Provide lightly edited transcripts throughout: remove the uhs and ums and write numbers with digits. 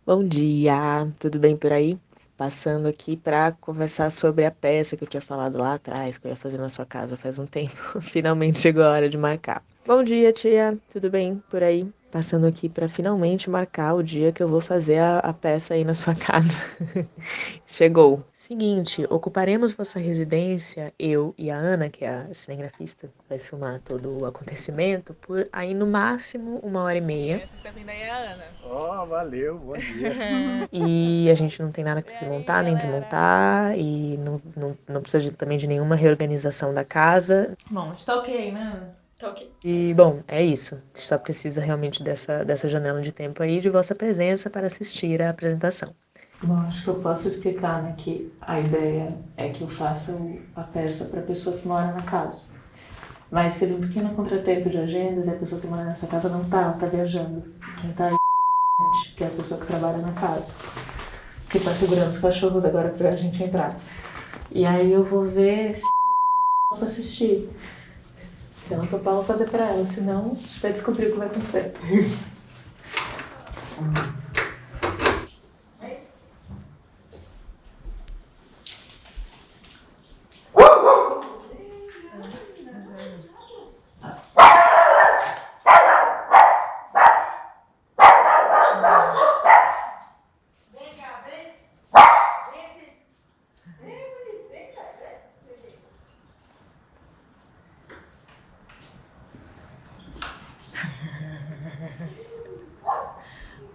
Bom dia, tudo bem por aí? Passando aqui para conversar sobre a peça que eu tinha falado lá atrás, que eu ia fazer na sua casa faz um tempo. Finalmente chegou a hora de marcar. Bom dia, tia, tudo bem por aí? Passando aqui para finalmente marcar o dia que eu vou fazer a peça aí na sua casa. Chegou. Seguinte, ocuparemos vossa residência, eu e a Ana, que é a cinegrafista, vai filmar todo o acontecimento, por aí no máximo 1h30. Essa que tá vindo aí é a Ana. Ó, valeu, bom dia. E a gente não tem nada que E se aí, montar nem galera? desmontar, e não precisa também de nenhuma reorganização da casa. Bom, está ok, né, Ana? Tá ok. E, bom, é isso. A gente só precisa realmente dessa janela de tempo aí, de vossa presença para assistir à apresentação. Bom, acho que eu posso explicar, né, que a ideia é que eu faça a peça para a pessoa que mora na casa. Mas teve um pequeno contratempo de agendas e a pessoa que mora nessa casa não tá, ela tá viajando. Quem tá aí é que é a pessoa que trabalha na casa, que tá segurando os cachorros agora pra gente entrar. E aí eu vou ver se ela topa assistir. Se ela topar, eu vou fazer pra ela, senão a gente vai descobrir o que vai acontecer.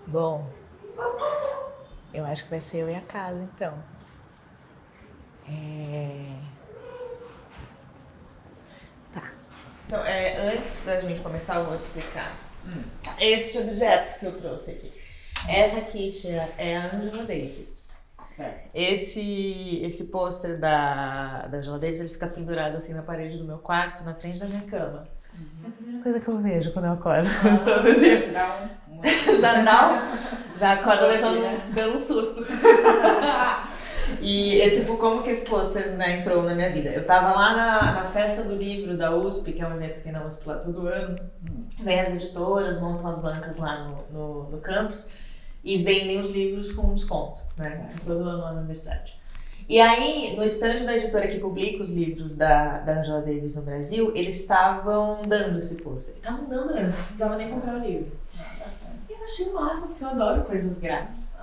Bom, eu acho que vai ser eu e a casa, então. Tá. Então, antes da gente começar, eu vou te explicar. Este objeto que eu trouxe aqui. Essa aqui, tia, é a Angela Davis. Certo. Esse pôster da Angela Davis, ele fica pendurado assim na parede do meu quarto, na frente da minha cama. É a primeira coisa que eu vejo quando eu acordo. Todo dia. Já acorda dando um susto. E como que esse pôster, né, entrou na minha vida? Eu tava lá na festa do livro da USP, que é um evento que tem na USP lá todo ano. Vem as editoras, montam as bancas lá no campus e vendem os livros com desconto, né? Todo ano lá na universidade. E aí, no stand da editora que publica os livros da Angela Davis no Brasil, eles estavam dando esse pôster. Estavam dando mesmo, você não precisava nem comprar o livro. E eu achei o máximo, porque eu adoro coisas grátis.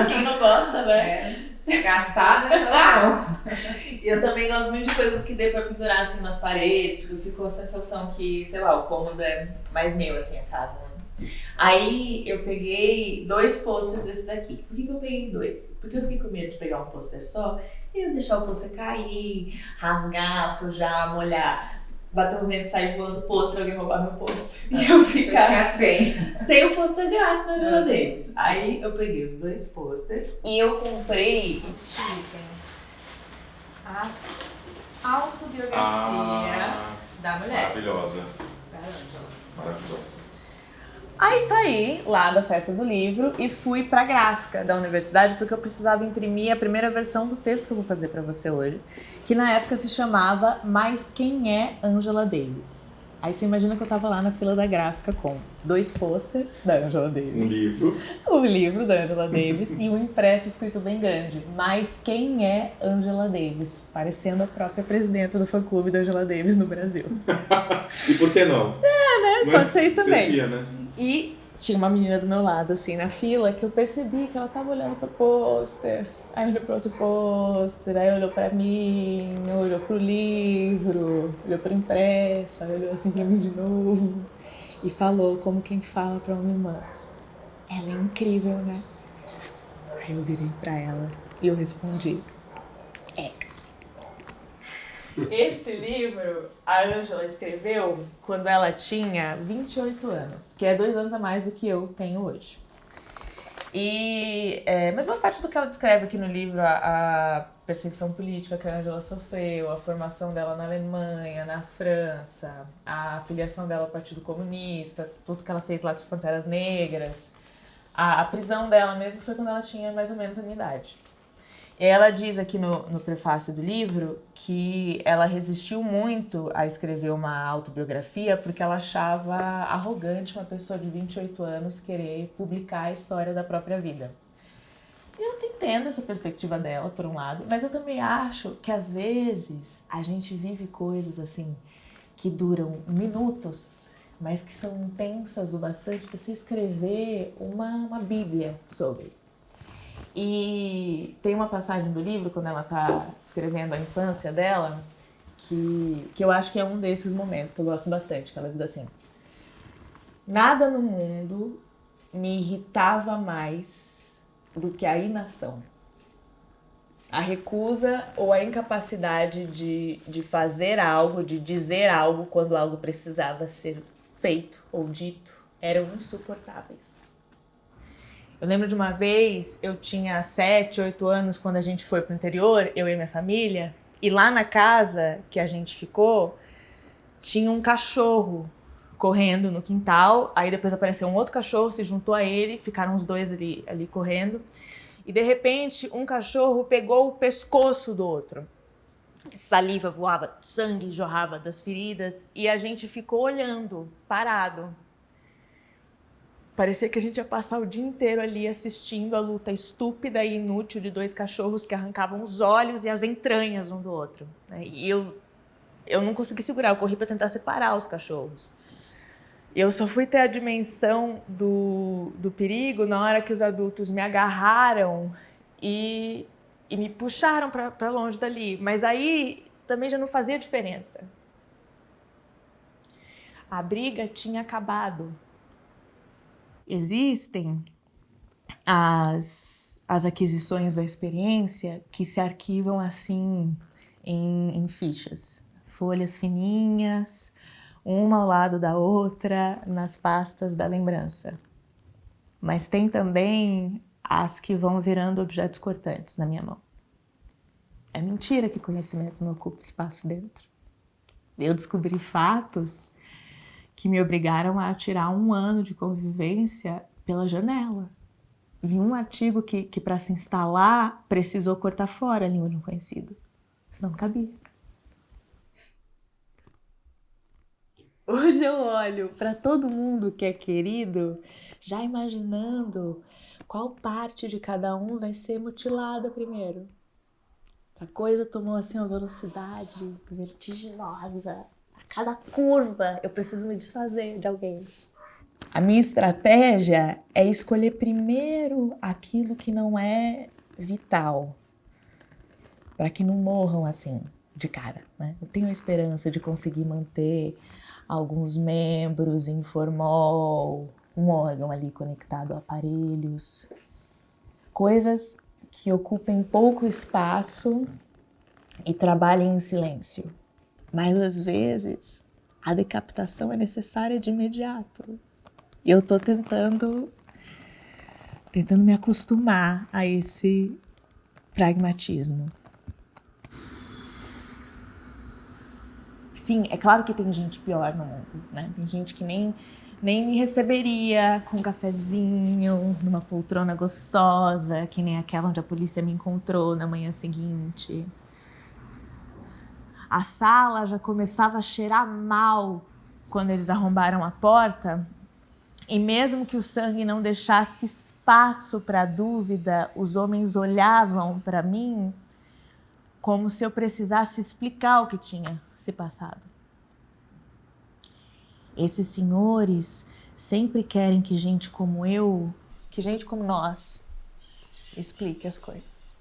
Quem não gosta, né? Gastar, né? Tá bom. E eu também gosto muito de coisas que dê pra pendurar assim nas paredes, porque eu fico com a sensação que, sei lá, o cômodo é mais meu, assim, a casa, né? Aí eu peguei 2 posters desse daqui. Por que eu peguei 2? Porque eu fiquei com medo de pegar um pôster só e eu deixar o pôster cair, rasgar, sujar, molhar, bater um vento, sair voando o pôster, alguém roubar meu pôster. E eu ficar sem o pôster grátis da Angela Davis. Aí eu peguei os 2 posters e eu comprei este item. A autobiografia da mulher. Maravilhosa. Da Angela. Maravilhosa. Aí saí lá da festa do livro e fui pra gráfica da universidade porque eu precisava imprimir a primeira versão do texto que eu vou fazer pra você hoje, que na época se chamava Mas Quem é Angela Davis? Aí você imagina que eu tava lá na fila da gráfica com 2 posters da Angela Davis. Um livro. O livro da Angela Davis e um impresso escrito bem grande. Mas quem é Angela Davis? Parecendo a própria presidenta do fã-clube da Angela Davis no Brasil. E por que não? Pode ser isso também. Seria, né? E tinha uma menina do meu lado, assim, na fila, que eu percebi que ela tava olhando pro pôster. Aí olhou pro outro pôster, aí olhou pra mim, olhou pro livro, olhou pro impresso, aí olhou assim pra mim de novo. E falou como quem fala pra uma irmã. Ela é incrível, né? Aí eu virei pra ela e eu respondi. Esse livro a Angela escreveu quando ela tinha 28 anos, que é 2 anos a mais do que eu tenho hoje. E mas uma parte do que ela descreve aqui no livro, a perseguição política que a Angela sofreu, a formação dela na Alemanha, na França, a filiação dela ao Partido Comunista, tudo que ela fez lá com as Panteras Negras, a prisão dela mesmo foi quando ela tinha mais ou menos a minha idade. Ela diz aqui no prefácio do livro que ela resistiu muito a escrever uma autobiografia porque ela achava arrogante uma pessoa de 28 anos querer publicar a história da própria vida. Eu entendo essa perspectiva dela, por um lado, mas eu também acho que às vezes a gente vive coisas assim que duram minutos, mas que são intensas o bastante para você escrever uma bíblia sobre. E tem uma passagem do livro, quando ela está escrevendo a infância dela, que eu acho que é um desses momentos que eu gosto bastante, que ela diz assim: nada no mundo me irritava mais do que a inação, a recusa ou a incapacidade de fazer algo, de dizer algo quando algo precisava ser feito ou dito, eram insuportáveis. Eu lembro de uma vez, eu tinha 7, 8 anos, quando a gente foi pro interior, eu e minha família, e lá na casa que a gente ficou, tinha um cachorro correndo no quintal, aí depois apareceu um outro cachorro, se juntou a ele, ficaram os dois ali correndo, e de repente um cachorro pegou o pescoço do outro. Saliva voava, sangue jorrava das feridas, e a gente ficou olhando, parado. Parecia que a gente ia passar o dia inteiro ali assistindo a luta estúpida e inútil de dois cachorros que arrancavam os olhos e as entranhas um do outro. E eu não consegui segurar, eu corri para tentar separar os cachorros. Eu só fui ter a dimensão do perigo na hora que os adultos me agarraram e me puxaram para longe dali. Mas aí também já não fazia diferença. A briga tinha acabado. Existem as aquisições da experiência que se arquivam assim em fichas, folhas fininhas, uma ao lado da outra, nas pastas da lembrança. Mas tem também as que vão virando objetos cortantes na minha mão. É mentira que conhecimento não ocupa espaço dentro. Eu descobri fatos que me obrigaram a tirar 1 ano de convivência pela janela. Li um artigo que para se instalar, precisou cortar fora a língua de um conhecido. Senão não cabia. Hoje eu olho para todo mundo que é querido, já imaginando qual parte de cada um vai ser mutilada primeiro. A coisa tomou assim uma velocidade vertiginosa. Cada curva eu preciso me desfazer de alguém. A minha estratégia é escolher primeiro aquilo que não é vital, para que não morram assim, de cara, né? Eu tenho a esperança de conseguir manter alguns membros em formol, um órgão ali conectado a aparelhos, coisas que ocupem pouco espaço e trabalhem em silêncio. Mas, às vezes, a decapitação é necessária de imediato. E eu tô tentando me acostumar a esse pragmatismo. Sim, é claro que tem gente pior no mundo, né? Tem gente que nem me receberia com um cafezinho, numa poltrona gostosa, que nem aquela onde a polícia me encontrou na manhã seguinte. A sala já começava a cheirar mal quando eles arrombaram a porta. E mesmo que o sangue não deixasse espaço para dúvida, os homens olhavam para mim como se eu precisasse explicar o que tinha se passado. Esses senhores sempre querem que gente como eu, que gente como nós, explique as coisas.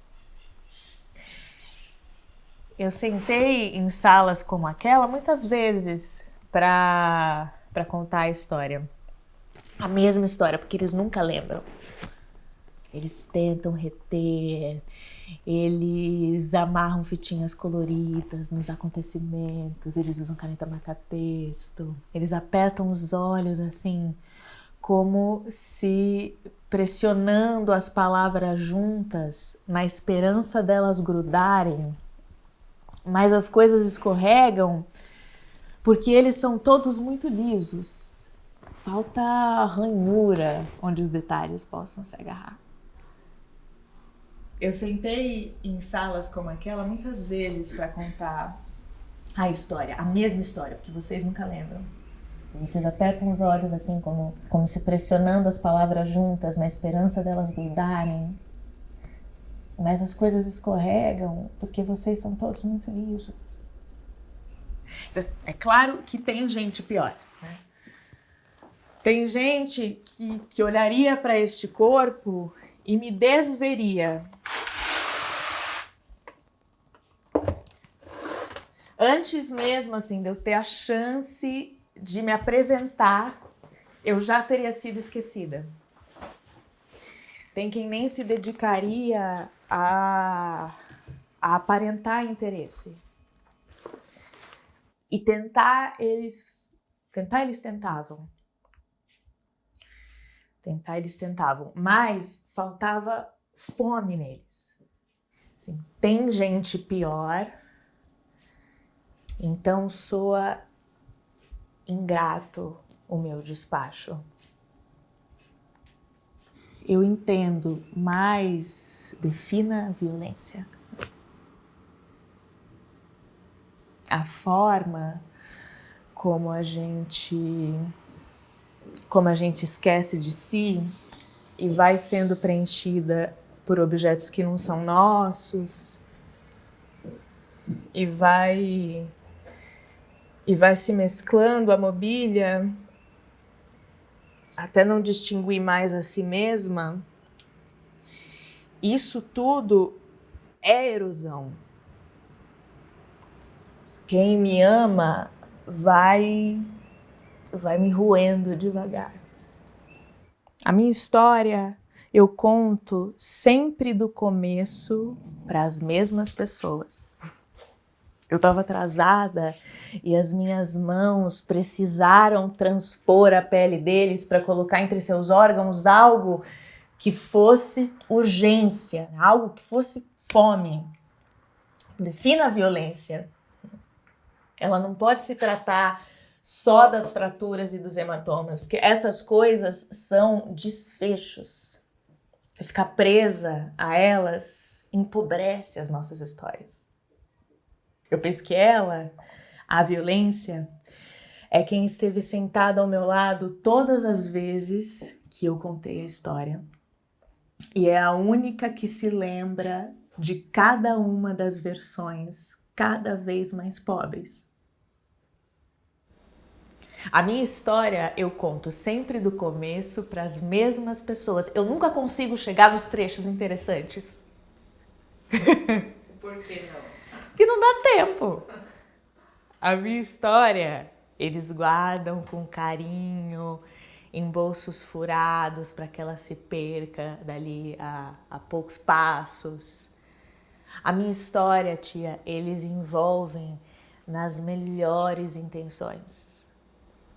Eu sentei em salas como aquela muitas vezes para contar a história. A mesma história, porque eles nunca lembram. Eles tentam reter, eles amarram fitinhas coloridas nos acontecimentos, eles usam caneta marca-texto, eles apertam os olhos assim, como se pressionando as palavras juntas, na esperança delas grudarem. Mas as coisas escorregam porque eles são todos muito lisos. Falta ranhura onde os detalhes possam se agarrar. Eu sentei em salas como aquela muitas vezes para contar a história, a mesma história, porque vocês nunca lembram. Vocês apertam os olhos assim, como se pressionando as palavras juntas, na esperança delas grudarem. Mas as coisas escorregam porque vocês são todos muito lisos. É claro que tem gente pior, né? Tem gente que olharia para este corpo e me desveria. Antes mesmo assim de eu ter a chance de me apresentar, eu já teria sido esquecida. Tem quem nem se dedicaria a aparentar interesse. E tentar eles tentavam. Tentar eles tentavam, mas faltava fome neles. Assim, tem gente pior, então soa ingrato o meu despacho. Eu entendo, mas defina a violência. A forma como a gente esquece de si e vai sendo preenchida por objetos que não são nossos e vai se mesclando a mobília até não distinguir mais a si mesma. Isso tudo é erosão. Quem me ama vai me roendo devagar. A minha história eu conto sempre do começo para as mesmas pessoas. Eu estava atrasada e as minhas mãos precisaram transpor a pele deles para colocar entre seus órgãos algo que fosse urgência, algo que fosse fome. Defina a violência. Ela não pode se tratar só das fraturas e dos hematomas, porque essas coisas são desfechos. Você ficar presa a elas empobrece as nossas histórias. Eu penso que a violência, é quem esteve sentada ao meu lado todas as vezes que eu contei a história. E é a única que se lembra de cada uma das versões cada vez mais pobres. A minha história eu conto sempre do começo para as mesmas pessoas. Eu nunca consigo chegar nos trechos interessantes. Por que não? Porque não dá tempo. A minha história, eles guardam com carinho, em bolsos furados, para que ela se perca dali a poucos passos. A minha história, tia, eles envolvem nas melhores intenções.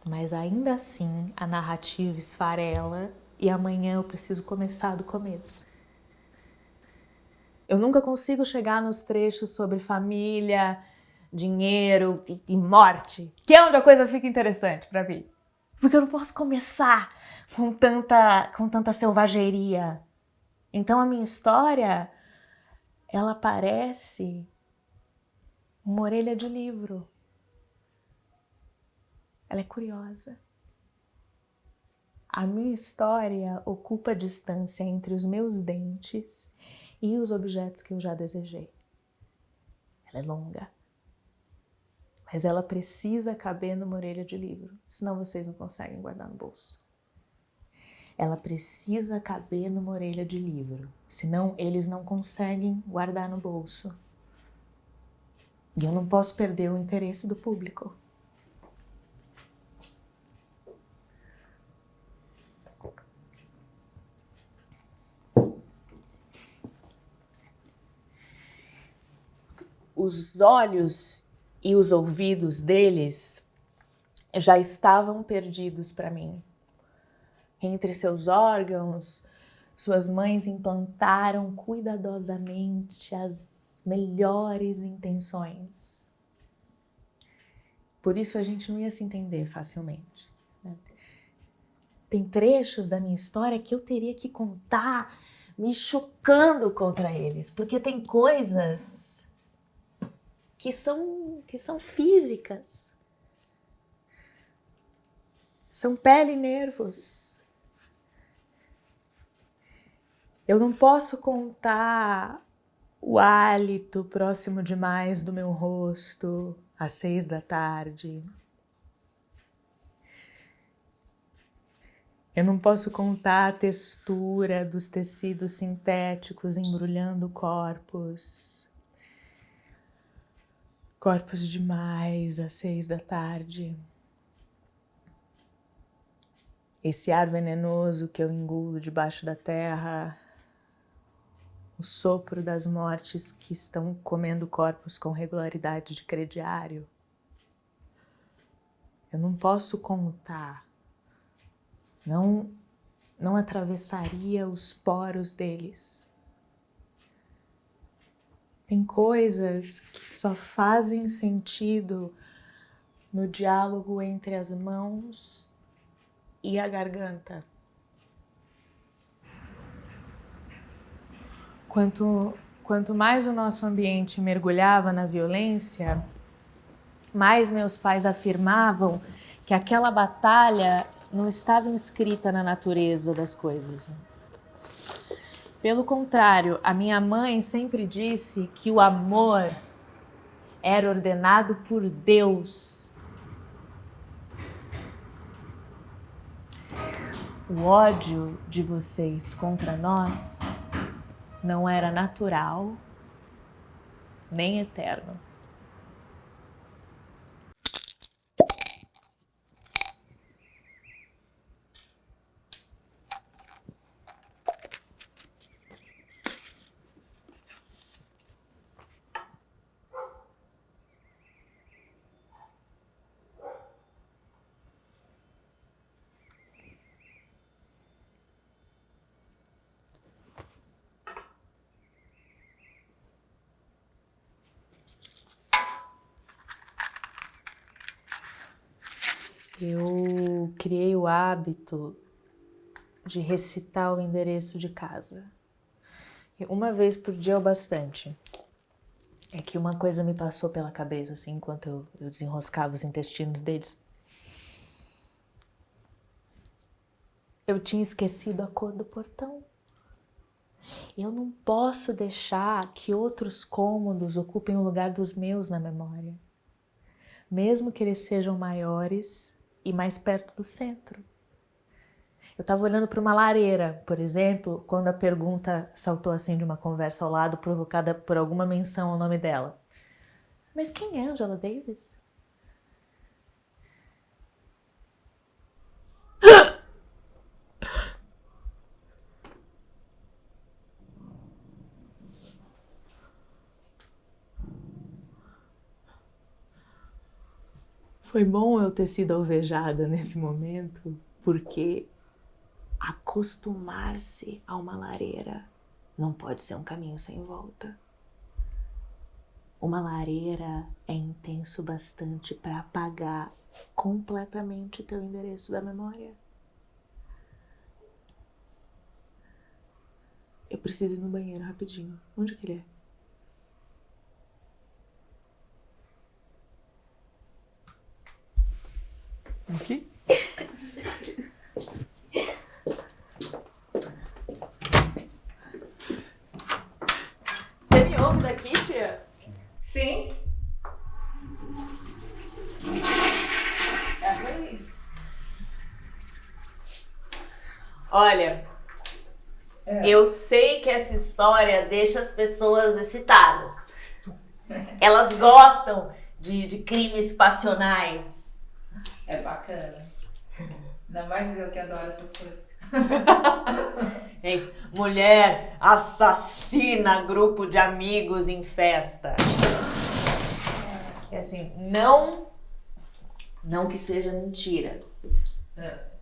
Mas ainda assim, a narrativa esfarela e amanhã eu preciso começar do começo. Eu nunca consigo chegar nos trechos sobre família, dinheiro e morte, que é onde a coisa fica interessante para mim. Porque eu não posso começar com tanta selvageria. Então a minha história, ela parece uma orelha de livro. Ela é curiosa. A minha história ocupa a distância entre os meus dentes e os objetos que eu já desejei. Ela é longa. Mas ela precisa caber numa orelha de livro, senão vocês não conseguem guardar no bolso. Ela precisa caber numa orelha de livro, senão eles não conseguem guardar no bolso. E eu não posso perder o interesse do público. Os olhos e os ouvidos deles já estavam perdidos para mim. Entre seus órgãos, suas mães implantaram cuidadosamente as melhores intenções. Por isso a gente não ia se entender facilmente, né? Tem trechos da minha história que eu teria que contar me chocando contra eles, porque tem coisas que são físicas. São pele e nervos. Eu não posso contar o hálito próximo demais do meu rosto às 6 da tarde. Eu não posso contar a textura dos tecidos sintéticos embrulhando corpos. Corpos demais às 6 da tarde. Esse ar venenoso que eu engulo debaixo da terra, o sopro das mortes que estão comendo corpos com regularidade de crediário. Eu não posso contar. Não atravessaria os poros deles. Tem coisas que só fazem sentido no diálogo entre as mãos e a garganta. Quanto mais o nosso ambiente mergulhava na violência, mais meus pais afirmavam que aquela batalha não estava inscrita na natureza das coisas. Pelo contrário, a minha mãe sempre disse que o amor era ordenado por Deus. O ódio de vocês contra nós não era natural nem eterno. Eu criei o hábito de recitar o endereço de casa. E uma vez por dia é o bastante. É que uma coisa me passou pela cabeça, assim, enquanto eu desenroscava os intestinos deles. Eu tinha esquecido a cor do portão. Eu não posso deixar que outros cômodos ocupem o lugar dos meus na memória. Mesmo que eles sejam maiores e mais perto do centro. Eu estava olhando para uma lareira, por exemplo, quando a pergunta saltou assim de uma conversa ao lado, provocada por alguma menção ao nome dela. Mas quem é Angela Davis? Foi bom eu ter sido alvejada nesse momento, porque acostumar-se a uma lareira não pode ser um caminho sem volta. Uma lareira é intenso bastante para apagar completamente o teu endereço da memória. Eu preciso ir no banheiro rapidinho. Onde que ele é? Aqui? Você me ouve daqui, tia? Sim. Olha, eu sei que essa história deixa as pessoas excitadas. Elas gostam de crimes passionais. É bacana. Ainda mais eu que adoro essas coisas. É isso. Mulher assassina grupo de amigos em festa. É assim, não que seja mentira.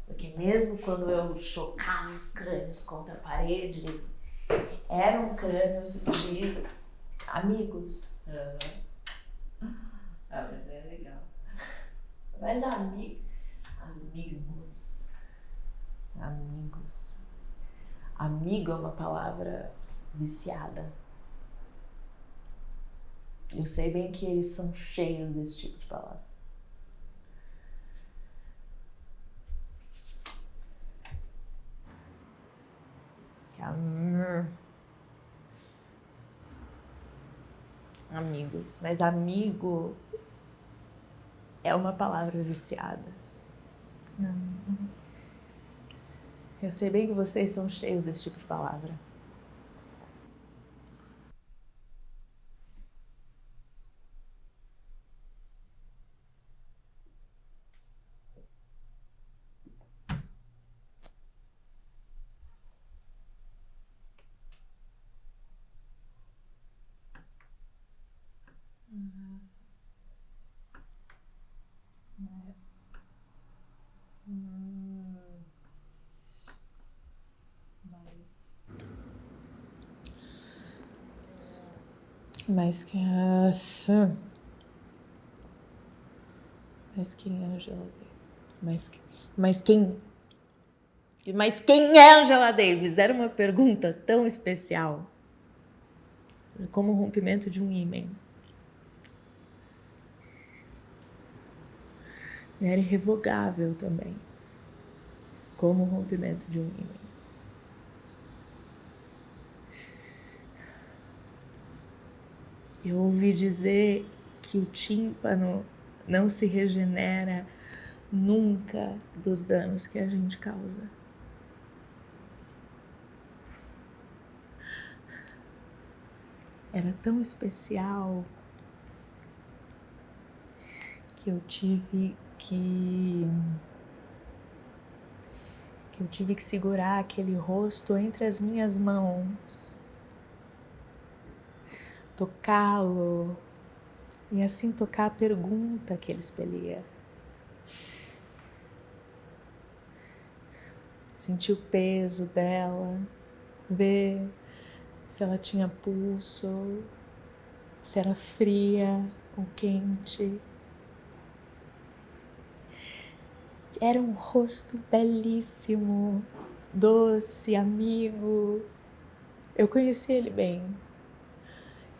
Porque mesmo quando eu chocava os crânios contra a parede, eram crânios de amigos. Ah, mas é legal. Mas amigos. amigo é uma palavra viciada. Eu sei bem que eles são cheios desse tipo de palavra. Amigos, mas amigo é uma palavra viciada. Não. Eu sei bem que vocês são cheios desse tipo de palavra. Mas quem é essa? Mas quem é Angela Davis? Mas quem é Angela Davis? Era uma pergunta tão especial. Como o rompimento de um ímã. Era irrevogável também. Como o rompimento de um ímã. Eu ouvi dizer que o tímpano não se regenera nunca dos danos que a gente causa. Era tão especial que eu tive que segurar aquele rosto entre as minhas mãos, tocá-lo e assim tocar a pergunta que ele expelia. Sentir o peso dela, ver se ela tinha pulso, se era fria ou quente. Era um rosto belíssimo, doce, amigo. Eu conheci ele bem.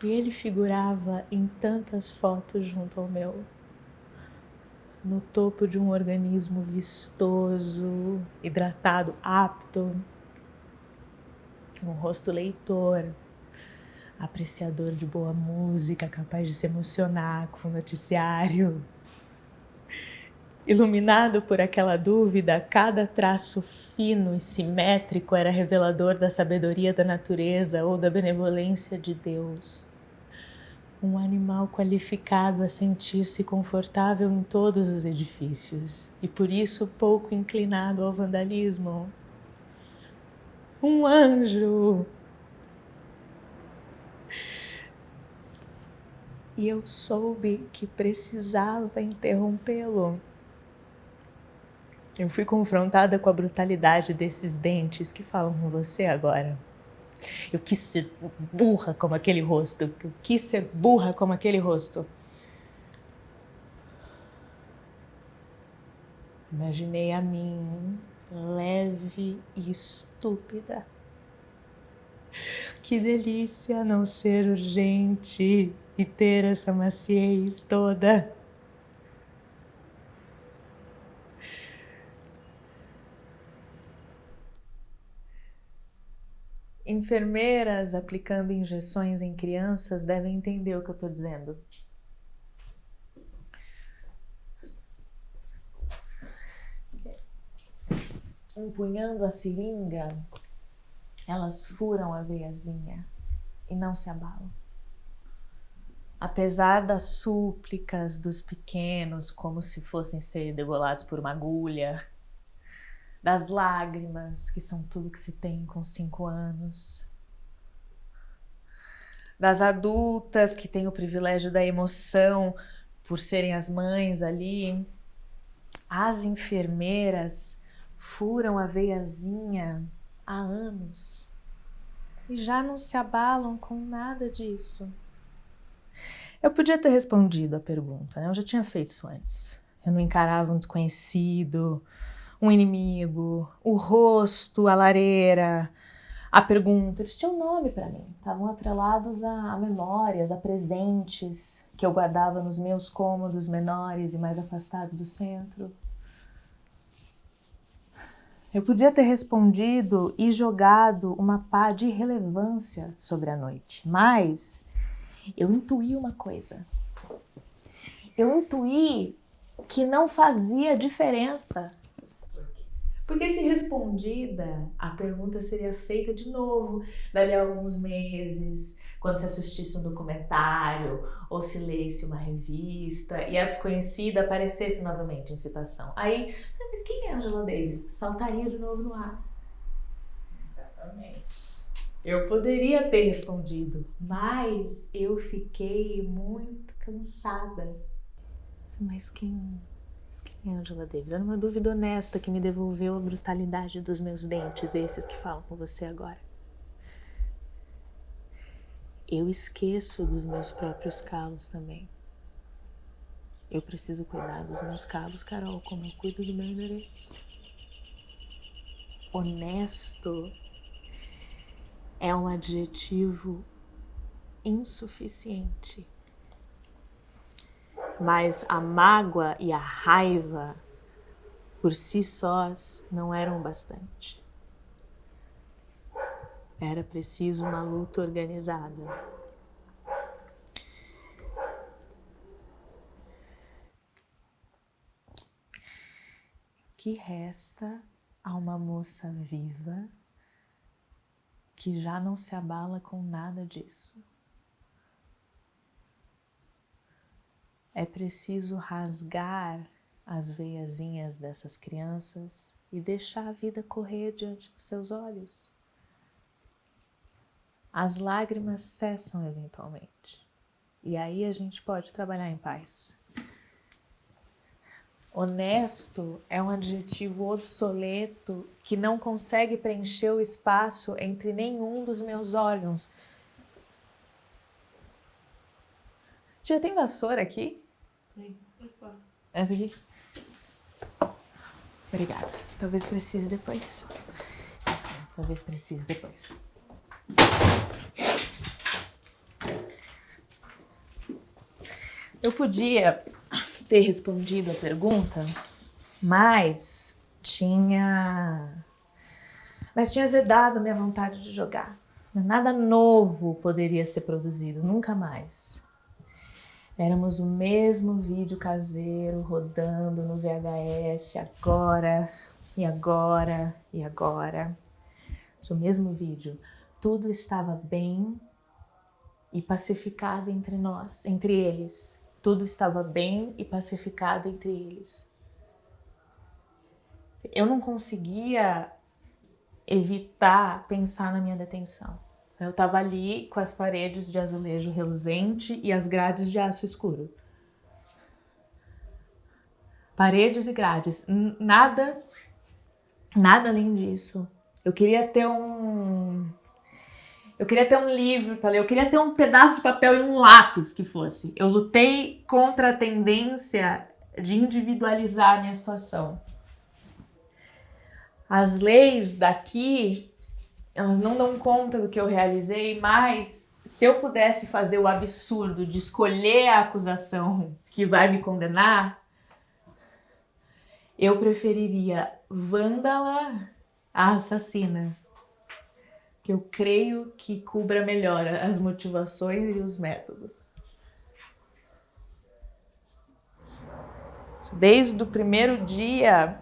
E ele figurava em tantas fotos junto ao meu. No topo de um organismo vistoso, hidratado, apto. Um rosto leitor, apreciador de boa música, capaz de se emocionar com o noticiário. Iluminado por aquela dúvida, cada traço fino e simétrico era revelador da sabedoria da natureza ou da benevolência de Deus. Um animal qualificado a sentir-se confortável em todos os edifícios e por isso pouco inclinado ao vandalismo. Um anjo! E eu soube que precisava interrompê-lo. Eu fui confrontada com a brutalidade desses dentes que falam com você agora. Eu quis ser burra como aquele rosto. Imaginei a mim, leve e estúpida. Que delícia não ser urgente e ter essa maciez toda. Enfermeiras aplicando injeções em crianças devem entender o que eu estou dizendo. Empunhando a seringa, elas furam a veiazinha e não se abalam. Apesar das súplicas dos pequenos, como se fossem ser degolados por uma agulha, das lágrimas, que são tudo que se tem com 5 anos, das adultas que têm o privilégio da emoção por serem as mães ali, as enfermeiras furam a veiazinha há anos e já não se abalam com nada disso. Eu podia ter respondido a pergunta, né? Eu já tinha feito isso antes. Eu não encarava um desconhecido, um inimigo, o rosto, a lareira, a pergunta, eles tinham um nome para mim, estavam atrelados a memórias, a presentes que eu guardava nos meus cômodos menores e mais afastados do centro. Eu podia ter respondido e jogado uma pá de irrelevância sobre a noite, mas eu intuí uma coisa. Eu intuí que não fazia diferença. Porque se respondida, a pergunta seria feita de novo, dali a alguns meses, quando se assistisse um documentário ou se lesse uma revista e a desconhecida aparecesse novamente em citação. Aí, mas quem é Angela Davis? Saltaria de novo no ar. Exatamente. Eu poderia ter respondido, mas eu fiquei muito cansada. Mas quem é Angela Davis? Era uma dúvida honesta que me devolveu a brutalidade dos meus dentes, esses que falam com você agora. Eu esqueço dos meus próprios calos também. Eu preciso cuidar dos meus calos, Carol, como eu cuido do meu endereço. Honesto é um adjetivo insuficiente. Mas a mágoa e a raiva, por si sós, não eram bastante. Era preciso uma luta organizada. O que resta a uma moça viva que já não se abala com nada disso? É preciso rasgar as veiazinhas dessas crianças e deixar a vida correr diante dos seus olhos. As lágrimas cessam eventualmente. E aí a gente pode trabalhar em paz. Honesto é um adjetivo obsoleto que não consegue preencher o espaço entre nenhum dos meus órgãos. Tia, tem vassoura aqui? Sim, por favor. Essa aqui? Obrigada. Talvez precise depois. Eu podia ter respondido a pergunta, mas tinha azedado a minha vontade de jogar. Nada novo poderia ser produzido, nunca mais. Éramos o mesmo vídeo caseiro rodando no VHS agora. O mesmo vídeo. Tudo estava bem e pacificado entre nós, entre eles. Tudo estava bem e pacificado entre eles. Eu não conseguia evitar pensar na minha detenção. Eu estava ali com as paredes de azulejo reluzente e as grades de aço escuro. Paredes e grades, nada além disso. Eu queria ter um livro para ler, eu queria ter um pedaço de papel e um lápis que fosse. Eu lutei contra a tendência de individualizar a minha situação. As leis daqui, elas não dão conta do que eu realizei, mas se eu pudesse fazer o absurdo de escolher a acusação que vai me condenar, eu preferiria vândala à assassina, que eu creio que cubra melhor as motivações e os métodos. Desde o primeiro dia,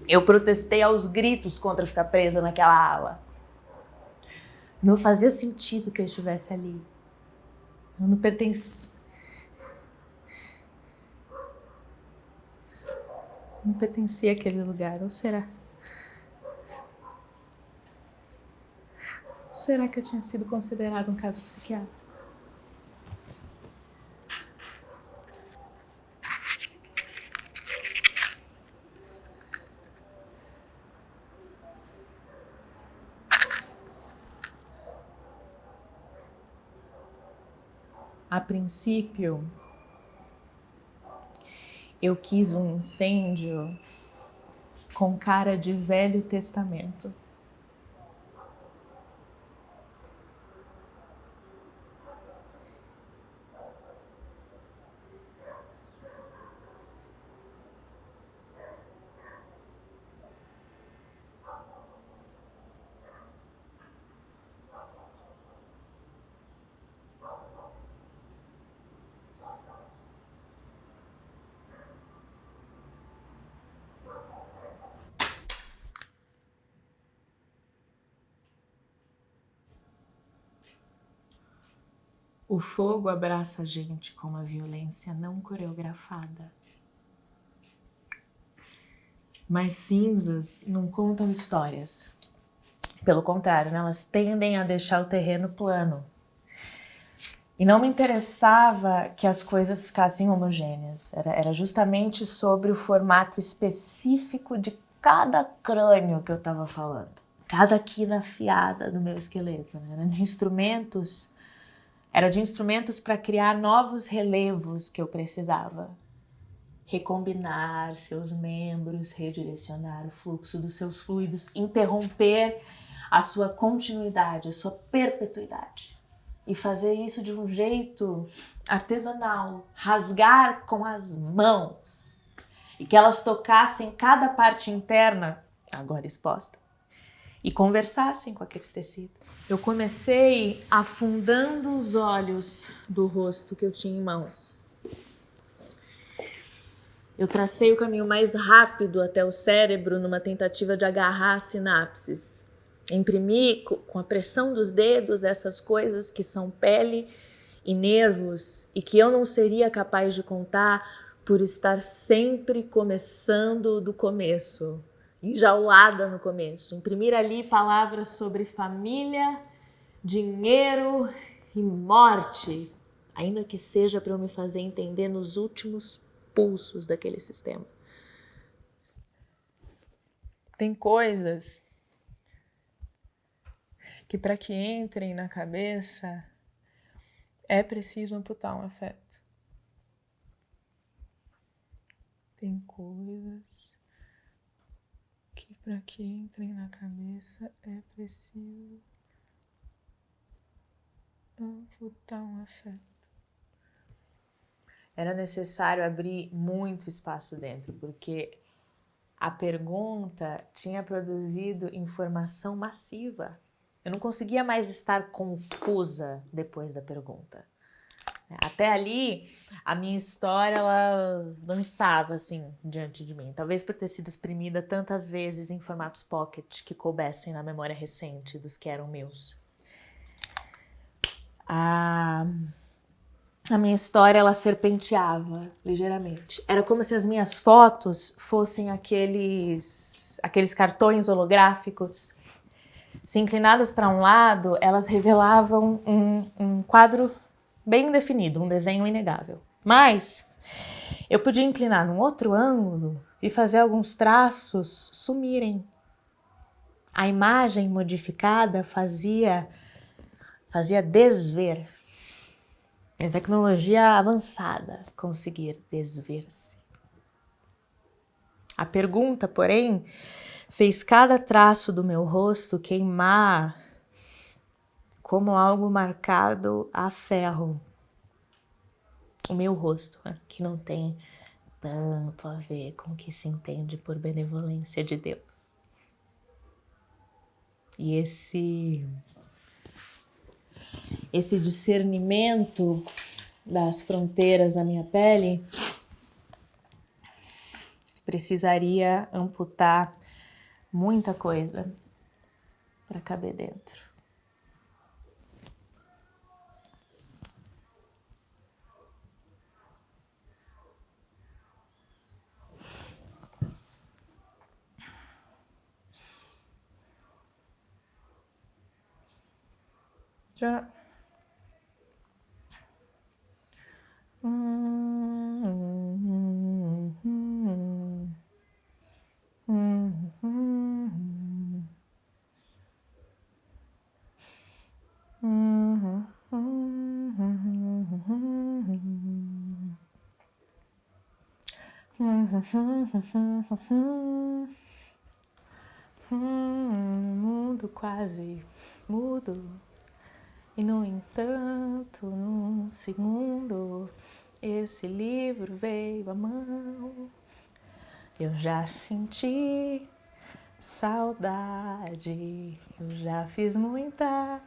eu protestei aos gritos contra ficar presa naquela ala. Não fazia sentido que eu estivesse ali. Eu não pertencia. Não pertencia àquele lugar, ou será? Ou será que eu tinha sido considerado um caso psiquiátrico? A princípio, eu quis um incêndio com cara de Velho Testamento. O fogo abraça a gente com uma violência não coreografada. Mas cinzas não contam histórias. Pelo contrário, né? Elas tendem a deixar o terreno plano. E não me interessava que as coisas ficassem homogêneas. Era justamente sobre o formato específico de cada crânio que eu estava falando. Cada quina afiada do meu esqueleto. Né? Era de instrumentos para criar novos relevos que eu precisava. Recombinar seus membros, redirecionar o fluxo dos seus fluidos, interromper a sua continuidade, a sua perpetuidade. E fazer isso de um jeito artesanal, rasgar com as mãos. E que elas tocassem cada parte interna, agora exposta, e conversassem com aqueles tecidos. Eu comecei afundando os olhos do rosto que eu tinha em mãos. Eu tracei o caminho mais rápido até o cérebro numa tentativa de agarrar as sinapses. Imprimi com a pressão dos dedos essas coisas que são pele e nervos e que eu não seria capaz de contar por estar sempre começando do começo, enjaulada no começo. Imprimir ali palavras sobre família, dinheiro e morte, ainda que seja para eu me fazer entender nos últimos pulsos daquele sistema. Tem coisas que para que entrem na cabeça é preciso amputar um afeto. Tem coisas que para que entrem na cabeça é preciso amputar um afeto. Era necessário abrir muito espaço dentro, porque a pergunta tinha produzido informação massiva. Eu não conseguia mais estar confusa depois da pergunta. Até ali, a minha história, ela dançava assim diante de mim. Talvez por ter sido exprimida tantas vezes em formatos pocket que coubessem na memória recente dos que eram meus. A minha história, ela serpenteava ligeiramente. Era como se as minhas fotos fossem aqueles cartões holográficos. Se inclinadas para um lado, elas revelavam um quadro bem definido, um desenho inegável. Mas eu podia inclinar num outro ângulo e fazer alguns traços sumirem. A imagem modificada fazia desver. A tecnologia avançada conseguir desver-se. A pergunta, porém, fez cada traço do meu rosto queimar como algo marcado a ferro. O meu rosto, que não tem tanto a ver com o que se entende por benevolência de Deus. E esse discernimento das fronteiras da minha pele precisaria amputar muita coisa para caber dentro. Já. Mundo quase mudo. E no entanto, num segundo, esse livro veio à mão. Eu já senti saudade, eu já fiz muita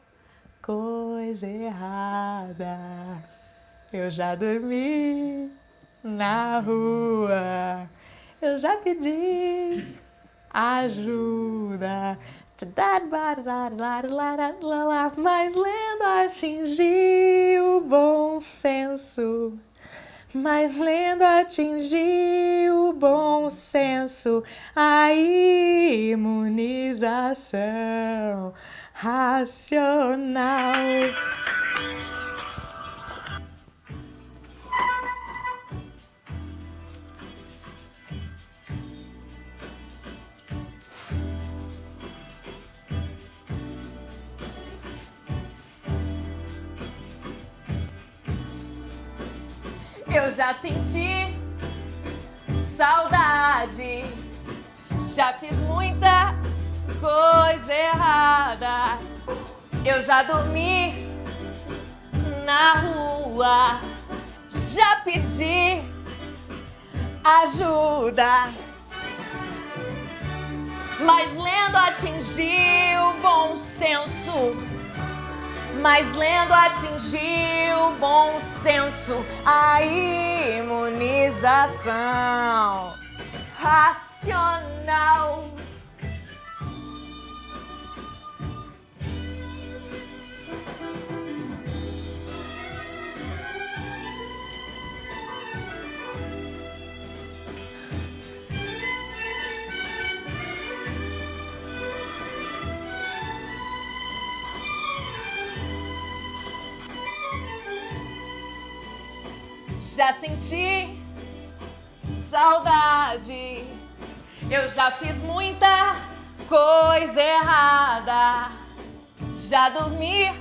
coisa errada. Eu já dormi na rua, eu já pedi ajuda. Mas lendo atingiu o bom senso. Mas lendo atingiu o bom senso, a imunização racional. Eu já senti saudade, já fiz muita coisa errada. Eu já dormi na rua, já pedi ajuda. Mas lendo atingi o bom senso. Mas lendo atingi o bom senso, a imunização racional. Já senti saudade, eu já fiz muita coisa errada. Já dormi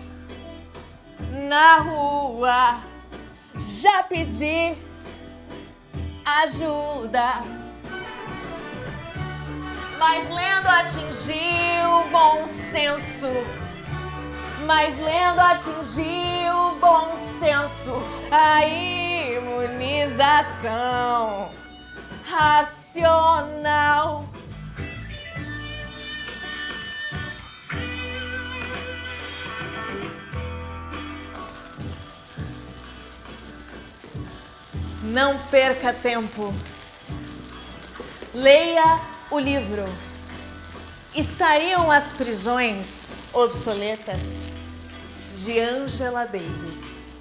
na rua, já pedi ajuda. Mas lendo atingi o bom senso. Mas lendo atingi o bom senso, a imunização racional. Não perca tempo. Leia o livro. Estariam as prisões obsoletas? De Angela Davis.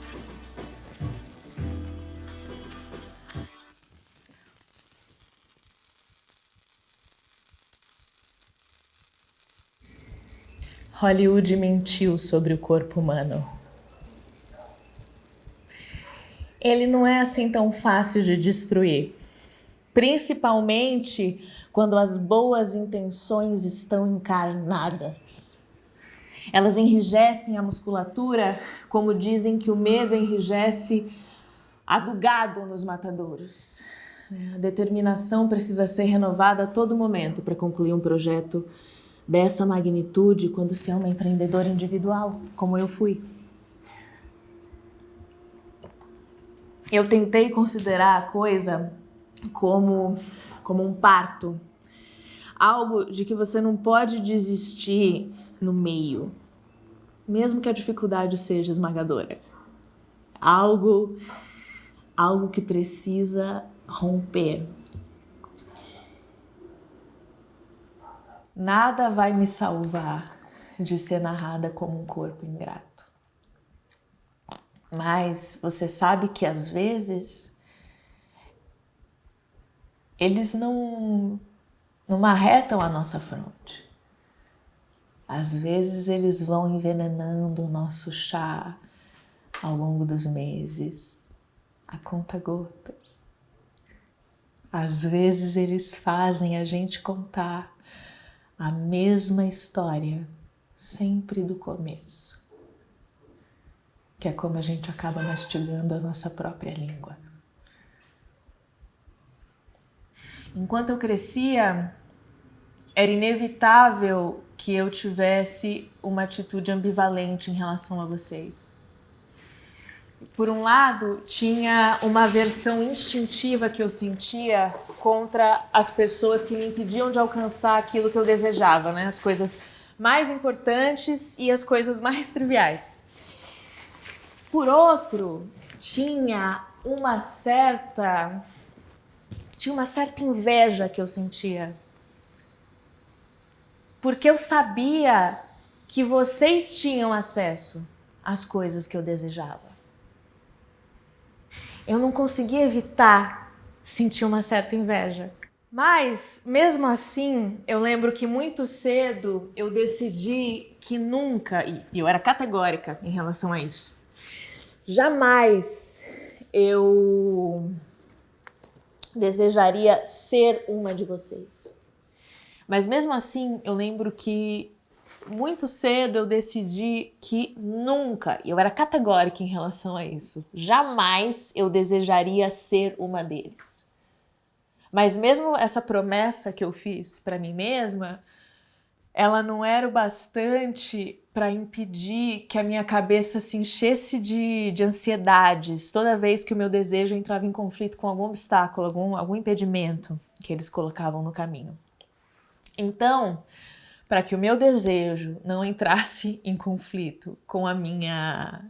Hollywood mentiu sobre o corpo humano. Ele não é assim tão fácil de destruir, principalmente quando as boas intenções estão encarnadas. Elas enrijecem a musculatura, como dizem que o medo enrijece a do gado nos matadouros. A determinação precisa ser renovada a todo momento para concluir um projeto dessa magnitude quando se é uma empreendedora individual, como eu fui. Eu tentei considerar a coisa como um parto. Algo de que você não pode desistir no meio, mesmo que a dificuldade seja esmagadora. Algo que precisa romper. Nada vai me salvar de ser narrada como um corpo ingrato. Mas você sabe que às vezes eles não marretam a nossa fronte. Às vezes eles vão envenenando o nosso chá ao longo dos meses, a conta-gotas. Às vezes eles fazem a gente contar a mesma história, sempre do começo, que é como a gente acaba mastigando a nossa própria língua. Enquanto eu crescia, era inevitável que eu tivesse uma atitude ambivalente em relação a vocês. Por um lado, tinha uma aversão instintiva que eu sentia contra as pessoas que me impediam de alcançar aquilo que eu desejava, né? As coisas mais importantes e as coisas mais triviais. Por outro, tinha uma certa inveja que eu sentia. porque eu sabia que vocês tinham acesso às coisas que eu desejava. Eu não conseguia evitar sentir uma certa inveja. Mas, mesmo assim, eu lembro que muito cedo eu decidi que nunca, e eu era categórica em relação a isso, jamais eu desejaria ser uma de vocês. Mas mesmo assim, eu lembro que muito cedo eu decidi que nunca, e eu era categórica em relação a isso, jamais eu desejaria ser uma deles. Mas mesmo essa promessa que eu fiz para mim mesma, ela não era o bastante para impedir que a minha cabeça se enchesse de ansiedades toda vez que o meu desejo entrava em conflito com algum obstáculo, algum impedimento que eles colocavam no caminho. Então, para que o meu desejo não entrasse em conflito com a minha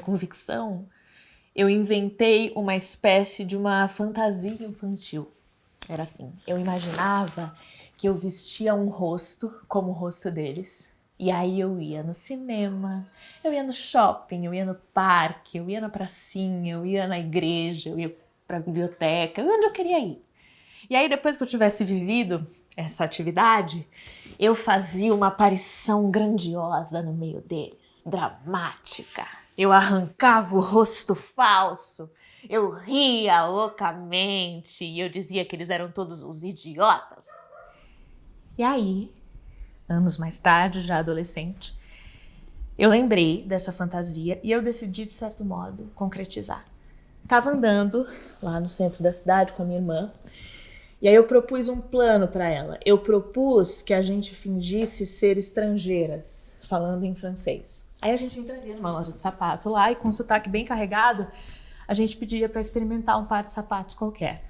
convicção, eu inventei uma espécie de uma fantasia infantil. Era assim, eu imaginava que eu vestia um rosto como o rosto deles, e aí eu ia no cinema, eu ia no shopping, eu ia no parque, eu ia na pracinha, eu ia na igreja, eu ia para a biblioteca, onde eu queria ir. E aí depois que eu tivesse vivido essa atividade, eu fazia uma aparição grandiosa no meio deles, dramática. Eu arrancava o rosto falso, eu ria loucamente e eu dizia que eles eram todos os idiotas. E aí, anos mais tarde, já adolescente, eu lembrei dessa fantasia e eu decidi, de certo modo, concretizar. Estava andando lá no centro da cidade com a minha irmã e aí eu propus um plano para ela. Eu propus que a gente fingisse ser estrangeiras, falando em francês. Aí a gente entraria numa loja de sapato lá e com um sotaque bem carregado, a gente pediria para experimentar um par de sapatos qualquer.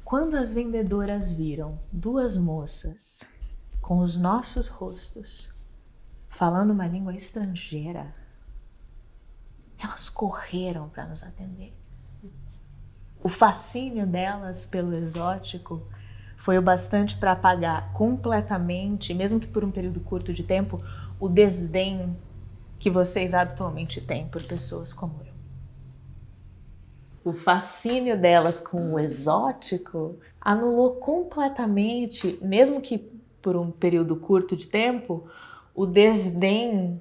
Quando as vendedoras viram duas moças com os nossos rostos falando uma língua estrangeira, elas correram para nos atender. O fascínio delas pelo exótico foi o bastante para apagar completamente, mesmo que por um período curto de tempo, o desdém que vocês habitualmente têm por pessoas como eu. O fascínio delas com o exótico anulou completamente, mesmo que por um período curto de tempo, o desdém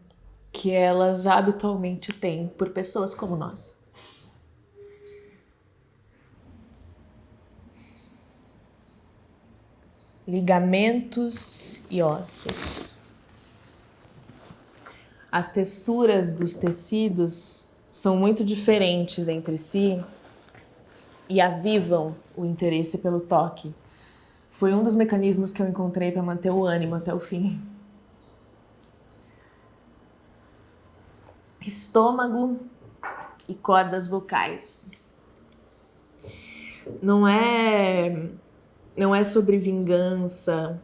que elas habitualmente têm por pessoas como nós. Ligamentos e ossos. As texturas dos tecidos são muito diferentes entre si e avivam o interesse pelo toque. Foi um dos mecanismos que eu encontrei para manter o ânimo até o fim. Estômago e cordas vocais. Não é sobre vingança,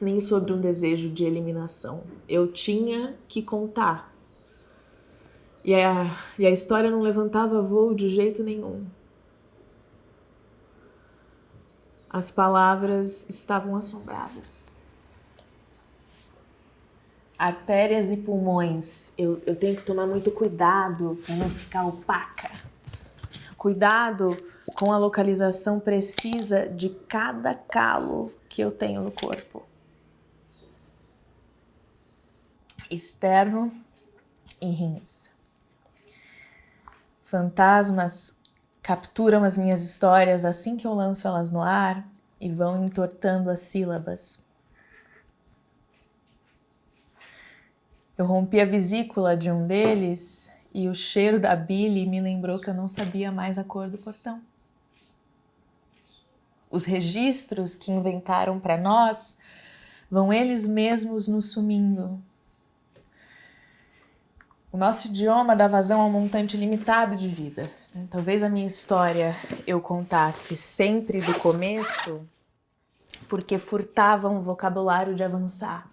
nem sobre um desejo de eliminação. Eu tinha que contar. E a história não levantava voo de jeito nenhum. As palavras estavam assombradas. Artérias e pulmões. Eu tenho que tomar muito cuidado para não ficar opaca. Cuidado com a localização precisa de cada calo que eu tenho no corpo. Externo e rins. Fantasmas capturam as minhas histórias assim que eu lanço elas no ar e vão entortando as sílabas. Eu rompi a vesícula de um deles e o cheiro da bile me lembrou que eu não sabia mais a cor do portão. Os registros que inventaram para nós vão eles mesmos nos sumindo. O nosso idioma dá vazão a um montante limitado de vida. Talvez a minha história eu contasse sempre do começo, porque furtava um vocabulário de avançar.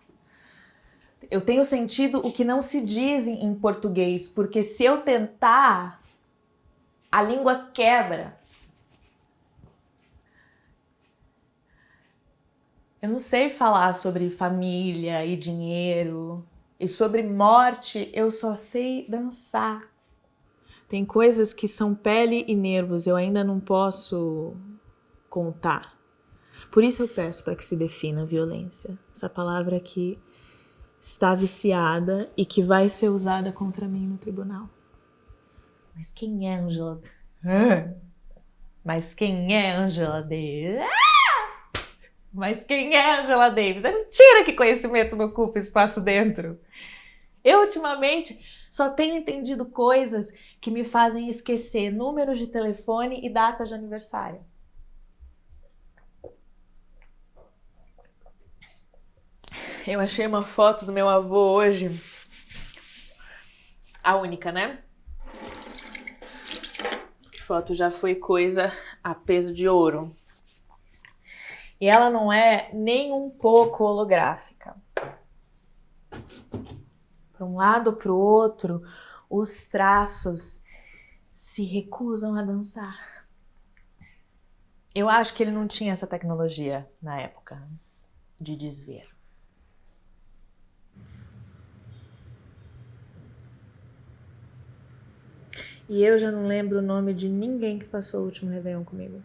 Eu tenho sentido o que não se diz em português, porque se eu tentar, a língua quebra. Eu não sei falar sobre família e dinheiro. E sobre morte, eu só sei dançar. Tem coisas que são pele e nervos, eu ainda não posso contar. Por isso eu peço para que se defina a violência. Essa palavra que está viciada e que vai ser usada contra mim no tribunal. Mas quem é Angela? Mas quem é Angela Davis? Mas quem é Angela Davis? É mentira que conhecimento não ocupa espaço dentro. Eu, ultimamente, só tenho entendido coisas que me fazem esquecer números de telefone e datas de aniversário. Eu achei uma foto do meu avô hoje. A única, né? Que foto já foi coisa a peso de ouro. E ela não é nem um pouco holográfica. Para um lado ou para o outro, os traços se recusam a dançar. Eu acho que ele não tinha essa tecnologia na época de desver. E eu já não lembro o nome de ninguém que passou o último Réveillon comigo.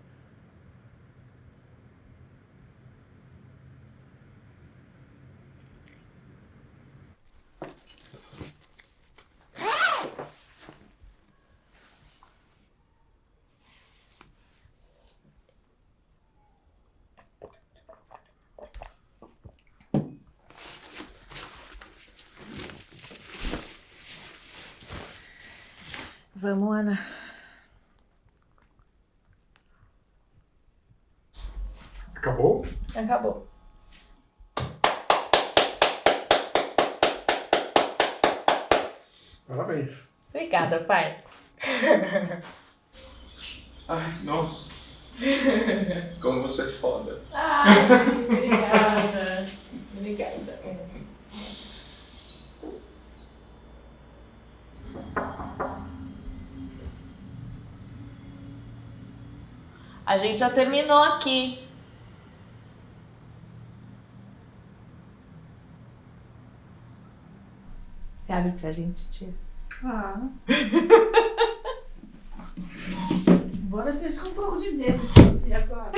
Vamos, Ana. Acabou? Acabou. Parabéns. Obrigada, pai. Ai, nossa. Como você é foda. Obrigada. Obrigada. A gente já terminou aqui. Você abre pra gente, tia? Ah. Embora eu esteja com um pouco de medo de você agora.